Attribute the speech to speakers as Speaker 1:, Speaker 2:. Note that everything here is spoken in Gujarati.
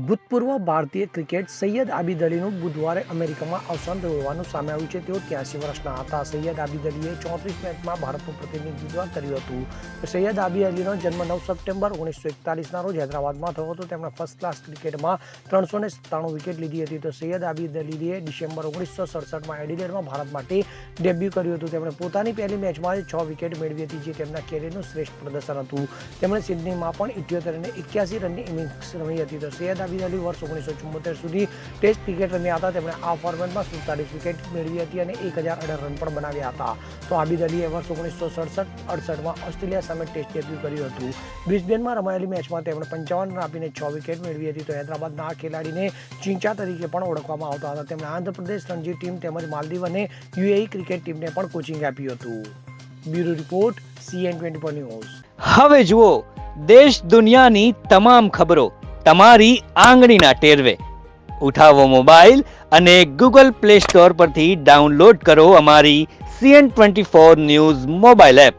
Speaker 1: ભૂતપૂર્વ ભારતીય ક્રિકેટ સૈયદ આબિદ અલીનું બુધવારે અમેરિકામાં અવસાન થયું હોવાનું સામે આવ્યું છે. તેઓ 83 વર્ષના હતા. સૈયદ આબિદ અલીએ 34 મેચમાં ભારતનું પ્રતિનિધિત્વ કર્યું હતું. સૈયદ આબિદ અલીનો જન્મ 9 સપ્ટેમ્બર 1941ના રોજ હૈદરાબાદમાં થયો હતો. તેમણે ફર્સ્ટ ક્લાસ ક્રિકેટમાં 397 વિકેટ લીધી હતી. તો સૈયદ આબિદ અલીએ ડિસેમ્બર 1967માં એડિલેડમાં ભારત માટે ડેબ્યુ કર્યું હતું. તેમણે પોતાની પહેલી મેચમાં 6 વિકેટ મેળવી હતી, જે તેમના કેરિયરનું શ્રેષ્ઠ પ્રદર્શન હતું. તેમણે સિડનીમાં પણ 78 અને 81 રનની ઇનિંગ્સ રમી હતી. તો સૈયદ આબિદ અલી વર્ષ 1974 સુધી ટેસ્ટ ક્રિકેટ રમ્યા હતા. તેમણે આ ફોર્મેટમાં 47 વિકેટ મેળવી હતી અને 1018 રન પણ બનાવ્યા હતા. તો આબિદ અલીએ વર્ષ 1967-68માં ઓસ્ટ્રેલિયા સામે ટેસ્ટ ડેબ્યુ કર્યું હતું. બ્રિસ્બેનમાં રમાયેલી મેચમાં તેમણે 55 રન આપીને 6 વિકેટ મેળવી હતી. તો હૈદરાબાદના આ ખેલાડીને ચીંચા તરીકે પણ ઓળખવામાં આવતા હતા. તેમણે આંધ્રપ્રદેશ રણજી ટીમ તેમજ માલદીવ અને યુએઈ ક્રિકેટ ટીમને પણ કોચિંગ આપ્યું હતું. Bureau report CN24 news.
Speaker 2: હવે જુઓ દેશ દુનિયાની તમામ ખબરો તમારી આંગળીના ટેરવે. ઉઠાવો મોબાઈલ અને Google Play Store પરથી ડાઉનલોડ કરો અમારી CN24 ન્યૂઝ મોબાઈલ એપ.